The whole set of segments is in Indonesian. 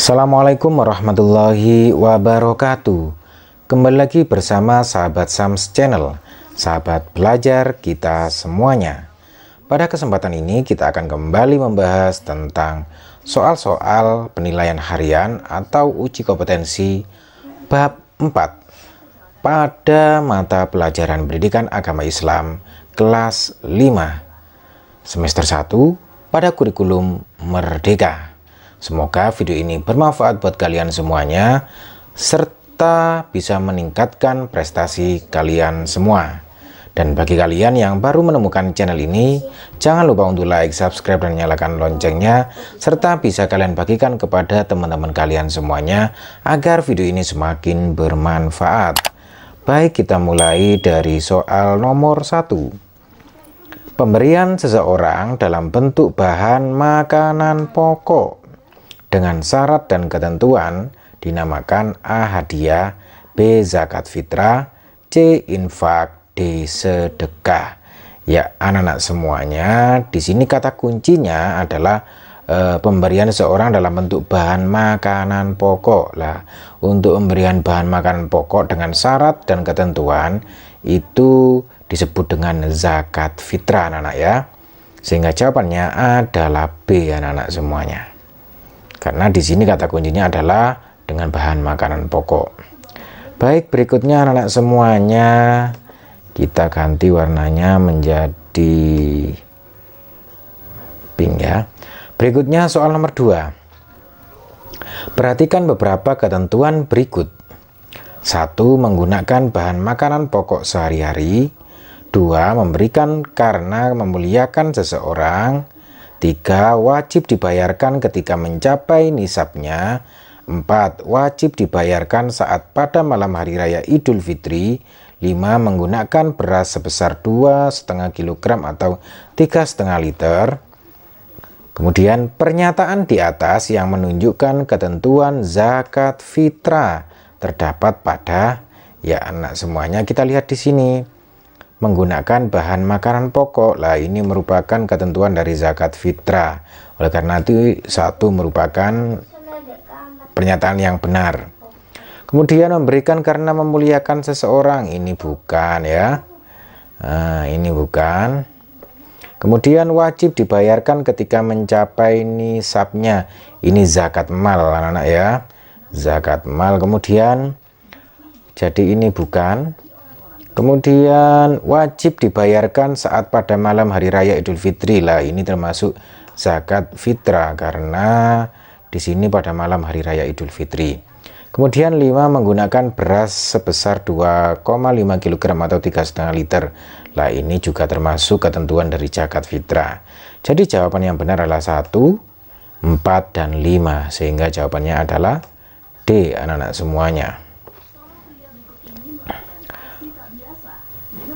Assalamualaikum warahmatullahi wabarakatuh. Kembali lagi bersama sahabat Sams Channel, sahabat belajar kita semuanya. Pada kesempatan ini kita akan kembali membahas tentang soal-soal penilaian harian atau uji kompetensi bab 4 pada mata pelajaran pendidikan agama Islam kelas 5 semester 1 pada kurikulum Merdeka. Semoga video ini bermanfaat buat kalian semuanya, serta bisa meningkatkan prestasi kalian semua. Dan bagi kalian yang baru menemukan channel ini, jangan lupa untuk like, subscribe, dan nyalakan loncengnya, serta bisa kalian bagikan kepada teman-teman kalian semuanya, agar video ini semakin bermanfaat. Baik, kita mulai dari soal nomor 1. Pemberian seseorang dalam bentuk bahan makanan pokok dengan syarat dan ketentuan dinamakan A. Hadiah, B. Zakat fitrah, C. Infak, D. Sedekah. Ya, anak-anak semuanya, di sini kata kuncinya adalah pemberian seseorang dalam bentuk bahan makanan pokok. Lah, untuk pemberian bahan makanan pokok dengan syarat dan ketentuan itu disebut dengan zakat fitrah, anak-anak ya. Sehingga jawabannya adalah B, anak-anak semuanya. Karena di sini kata kuncinya adalah dengan bahan makanan pokok. Baik, berikutnya anak-anak semuanya, kita ganti warnanya menjadi pink ya. Berikutnya soal nomor 2. Perhatikan beberapa ketentuan berikut. 1. Menggunakan bahan makanan pokok sehari-hari. 2. Memberikan karena memuliakan seseorang. 3. Wajib dibayarkan ketika mencapai nisabnya. 4. Wajib dibayarkan saat pada malam hari raya Idul Fitri. 5. Menggunakan beras sebesar 2,5 kg atau 3,5 liter. Kemudian pernyataan di atas yang menunjukkan ketentuan zakat fitrah terdapat pada, ya anak semuanya, kita lihat di sini. Menggunakan bahan makanan pokok, lah ini merupakan ketentuan dari zakat fitrah. Oleh karena itu, satu merupakan pernyataan yang benar. Kemudian memberikan karena memuliakan seseorang, ini bukan ya. Nah, ini bukan. Kemudian wajib dibayarkan ketika mencapai nisabnya, ini zakat mal, anak-anak ya. Zakat mal. Kemudian jadi ini bukan. Kemudian wajib dibayarkan saat pada malam hari raya Idul Fitri, lah ini termasuk zakat fitrah karena di sini pada malam hari raya Idul Fitri. Kemudian 5. Menggunakan beras sebesar 2,5 kg atau 3,5 liter, lah ini juga termasuk ketentuan dari zakat fitrah. Jadi jawaban yang benar adalah 1, 4, dan 5, sehingga jawabannya adalah D, anak-anak semuanya.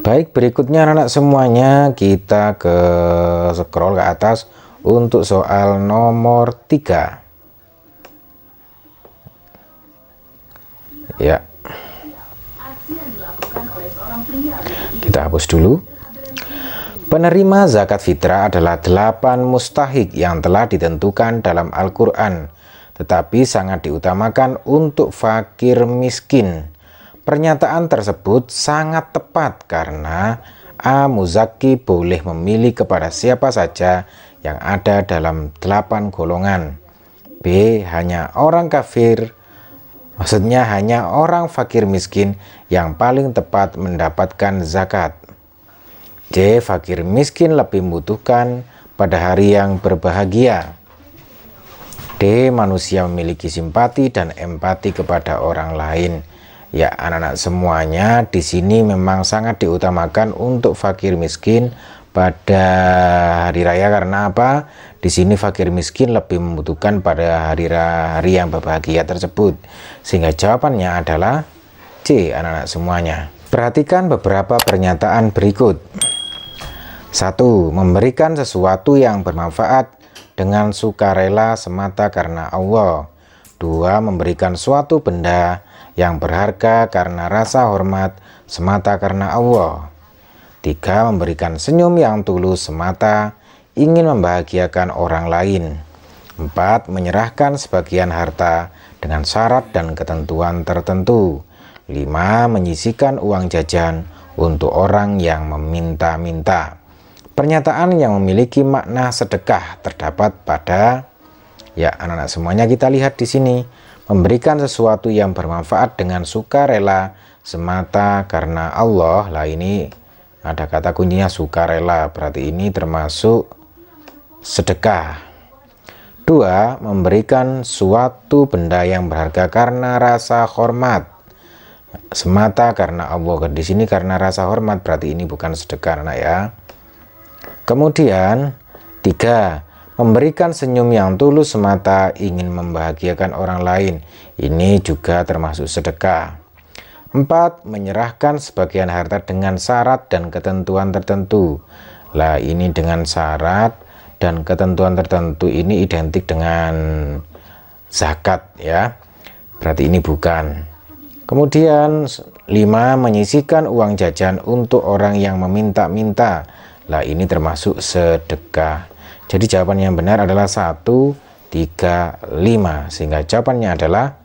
Baik, berikutnya anak-anak semuanya, kita ke scroll ke atas untuk soal nomor 3. Ya. Kita hapus dulu. Penerima zakat fitrah adalah 8 mustahik yang telah ditentukan dalam Al-Quran, tetapi sangat diutamakan untuk fakir miskin. Pernyataan tersebut sangat tepat karena A. Muzaki boleh memilih kepada siapa saja yang ada dalam 8 golongan. B. Hanya orang kafir, maksudnya hanya orang fakir miskin yang paling tepat mendapatkan zakat. C. Fakir miskin lebih membutuhkan pada hari yang berbahagia. D. Manusia memiliki simpati dan empati kepada orang lain. Ya, anak-anak semuanya, di sini memang sangat diutamakan untuk fakir miskin pada hari raya karena apa? Di sini fakir miskin lebih membutuhkan pada hari yang berbahagia tersebut. Sehingga jawabannya adalah C, anak-anak semuanya. Perhatikan beberapa pernyataan berikut. 1. Memberikan sesuatu yang bermanfaat dengan sukarela semata karena Allah. 2. Memberikan suatu benda yang berharga karena rasa hormat semata karena Allah. 3. Memberikan senyum yang tulus semata ingin membahagiakan orang lain. 4. Menyerahkan sebagian harta dengan syarat dan ketentuan tertentu. 5. Menyisihkan uang jajan untuk orang yang meminta-minta. Pernyataan yang memiliki makna sedekah terdapat pada, ya anak-anak semuanya, kita lihat di sini, memberikan sesuatu yang bermanfaat dengan sukarela semata karena Allah. Lah ini ada kata kuncinya sukarela, berarti ini termasuk sedekah. 2. Memberikan suatu benda yang berharga karena rasa hormat semata karena Allah. Di sini karena rasa hormat, berarti ini bukan sedekah, anak ya. Kemudian 3. Memberikan senyum yang tulus semata ingin membahagiakan orang lain. Ini juga termasuk sedekah. 4. Menyerahkan sebagian harta dengan syarat dan ketentuan tertentu. Lah ini dengan syarat dan ketentuan tertentu ini identik dengan zakat ya, berarti ini bukan. Kemudian 5. Menyisihkan uang jajan untuk orang yang meminta-minta. Lah ini termasuk sedekah. Jadi jawaban yang benar adalah 1, 3, 5, sehingga jawabannya adalah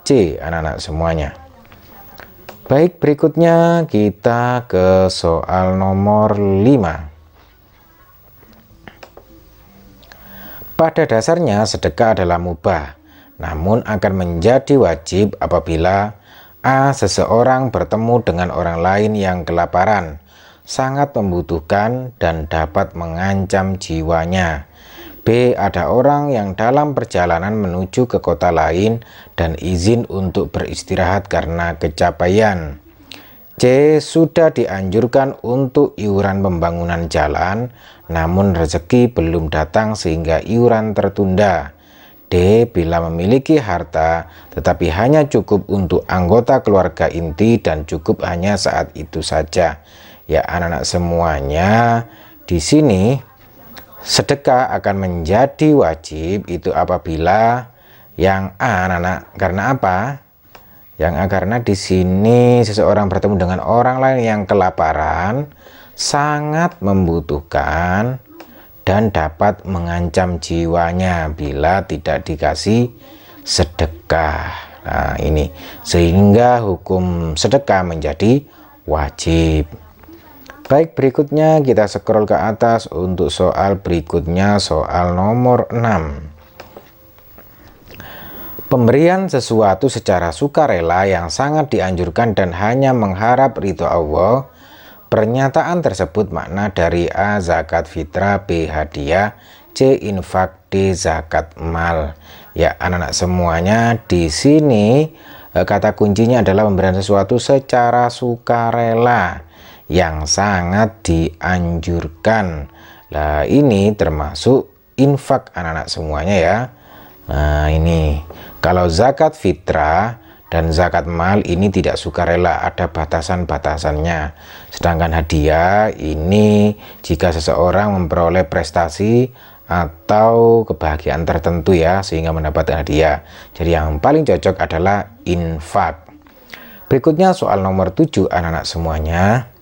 C, anak-anak semuanya. Baik, berikutnya kita ke soal nomor 5. Pada dasarnya sedekah adalah mubah, namun akan menjadi wajib apabila A. Seseorang bertemu dengan orang lain yang kelaparan, sangat membutuhkan dan dapat mengancam jiwanya. B. Ada orang yang dalam perjalanan menuju ke kota lain dan izin untuk beristirahat karena kecapaian. C. Sudah dianjurkan untuk iuran pembangunan jalan, namun rezeki belum datang sehingga iuran tertunda. D. Bila memiliki harta tetapi hanya cukup untuk anggota keluarga inti dan cukup hanya saat itu saja. Ya anak-anak semuanya, di sini sedekah akan menjadi wajib itu apabila yang A, anak-anak, karena apa? Yang A karena di sini seseorang bertemu dengan orang lain yang kelaparan, sangat membutuhkan dan dapat mengancam jiwanya bila tidak dikasih sedekah. Nah ini sehingga hukum sedekah menjadi wajib. Baik, berikutnya kita scroll ke atas untuk soal berikutnya, soal nomor 6. Pemberian sesuatu secara sukarela yang sangat dianjurkan dan hanya mengharap ridho Allah. Pernyataan tersebut makna dari A. Zakat fitrah, B. Hadiah, C. Infak, D. Zakat mal. Ya anak-anak semuanya, di sini kata kuncinya adalah pemberian sesuatu secara sukarela yang sangat dianjurkan. Nah ini termasuk infak anak-anak semuanya ya. Nah ini kalau zakat fitrah dan zakat mal ini tidak sukarela, ada batasan-batasannya. Sedangkan hadiah ini jika seseorang memperoleh prestasi atau kebahagiaan tertentu ya, sehingga mendapatkan hadiah. Jadi yang paling cocok adalah infak. Berikutnya soal nomor 7 anak-anak semuanya.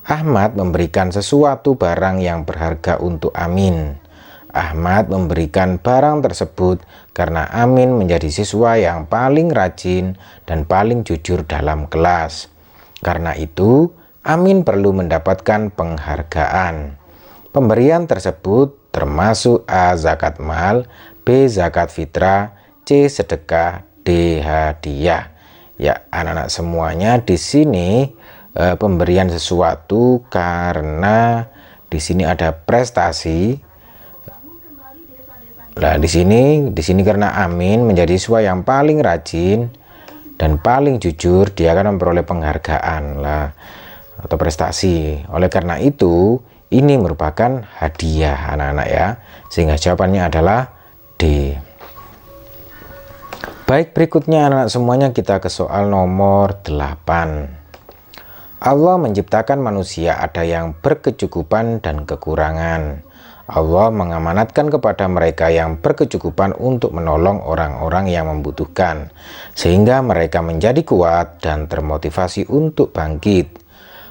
Ahmad memberikan sesuatu barang yang berharga untuk Amin. Ahmad memberikan barang tersebut karena Amin menjadi siswa yang paling rajin dan paling jujur dalam kelas. Karena itu, Amin perlu mendapatkan penghargaan. Pemberian tersebut termasuk A. Zakat mal, B. Zakat fitrah, C. Sedekah, D. Hadiah. Ya, anak-anak semuanya, di sini pemberian sesuatu karena di sini ada prestasi. Nah, di sini karena Amin menjadi siswa yang paling rajin dan paling jujur, dia akan memperoleh penghargaan lah atau prestasi. Oleh karena itu, ini merupakan hadiah anak-anak ya. Sehingga jawabannya adalah D. Baik, berikutnya anak-anak semuanya kita ke soal nomor 8. Allah menciptakan manusia ada yang berkecukupan dan kekurangan. Allah mengamanatkan kepada mereka yang berkecukupan untuk menolong orang-orang yang membutuhkan, sehingga mereka menjadi kuat dan termotivasi untuk bangkit.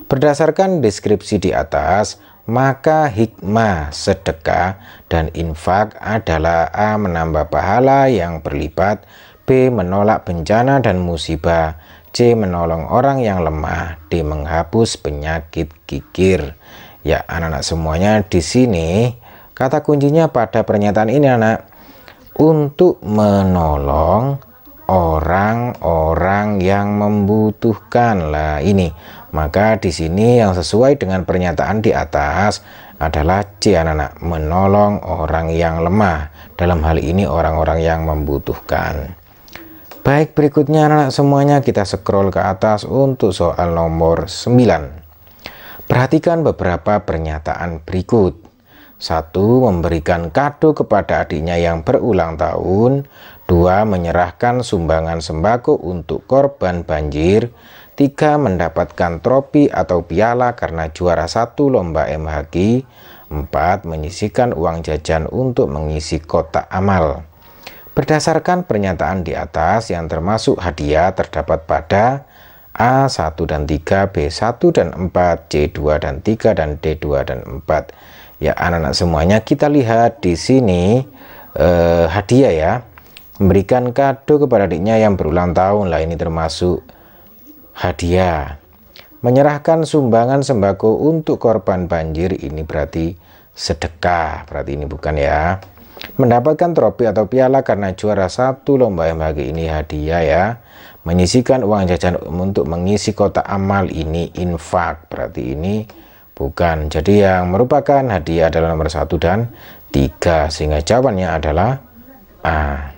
Berdasarkan deskripsi di atas, maka hikmah, sedekah, dan infak adalah A. menambah pahala yang berlipat, B. menolak bencana dan musibah, C. menolong orang yang lemah, D. menghapus penyakit gigir. Ya anak-anak semuanya, di sini kata kuncinya pada pernyataan ini anak, untuk menolong orang-orang yang membutuhkan. Lah ini, maka di sini yang sesuai dengan pernyataan di atas adalah C anak-anak, menolong orang yang lemah, dalam hal ini orang-orang yang membutuhkan. Baik, berikutnya anak-anak semuanya kita scroll ke atas untuk soal nomor 9. Perhatikan beberapa pernyataan berikut. 1. Memberikan kado kepada adiknya yang berulang tahun. 2. Menyerahkan sumbangan sembako untuk korban banjir. 3. Mendapatkan trofi atau piala karena juara 1 lomba MHQ. 4. Menyisihkan uang jajan untuk mengisi kotak amal. Berdasarkan pernyataan di atas, yang termasuk hadiah terdapat pada A 1 dan 3, B 1 dan 4, C 2 dan 3, dan D 2 dan 4. Ya anak-anak semuanya, kita lihat di sini hadiah ya, memberikan kado kepada adiknya yang berulang tahun. Lah ini termasuk hadiah. Menyerahkan sumbangan sembako untuk korban banjir, ini berarti sedekah, berarti ini bukan ya. Mendapatkan trofi atau piala karena juara 1 lomba MHQ, ini hadiah ya. Menyisihkan uang jajan untuk mengisi kotak amal, ini infak, berarti ini bukan. Jadi yang merupakan hadiah adalah nomor 1 dan 3, sehingga jawabannya adalah A.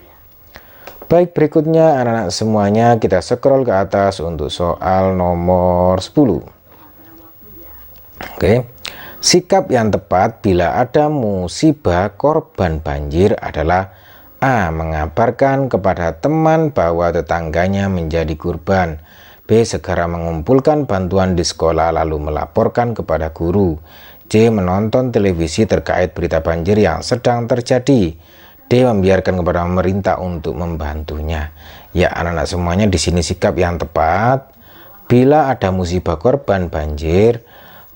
Baik, berikutnya anak-anak semuanya kita scroll ke atas untuk soal nomor 10. Oke. Sikap yang tepat bila ada musibah korban banjir adalah A. Mengabarkan kepada teman bahwa tetangganya menjadi korban. B. Segera mengumpulkan bantuan di sekolah lalu melaporkan kepada guru. C. Menonton televisi terkait berita banjir yang sedang terjadi. D. Membiarkan kepada pemerintah untuk membantunya. Ya anak-anak semuanya, di sini sikap yang tepat bila ada musibah korban banjir,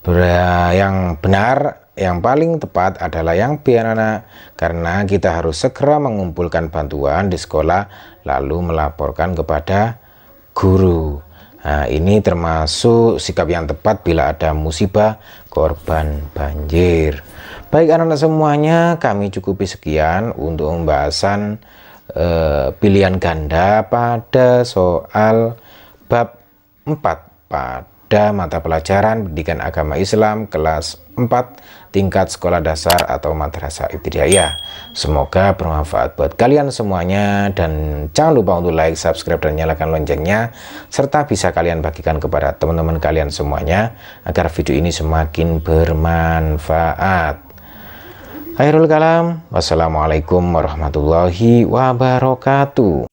yang benar, yang paling tepat adalah yang B anak-anak, karena kita harus segera mengumpulkan bantuan di sekolah lalu melaporkan kepada guru. Nah, ini termasuk sikap yang tepat bila ada musibah korban banjir. Baik anak-anak semuanya, kami cukupi sekian untuk pembahasan pilihan ganda pada soal bab 4 pada mata pelajaran Pendidikan Agama Islam kelas 4 tingkat sekolah dasar atau madrasah ibtidaiyah. Semoga bermanfaat buat kalian semuanya, dan jangan lupa untuk like, subscribe, dan nyalakan loncengnya, serta bisa kalian bagikan kepada teman-teman kalian semuanya agar video ini semakin bermanfaat. Akhirul kalam, wassalamualaikum warahmatullahi wabarakatuh.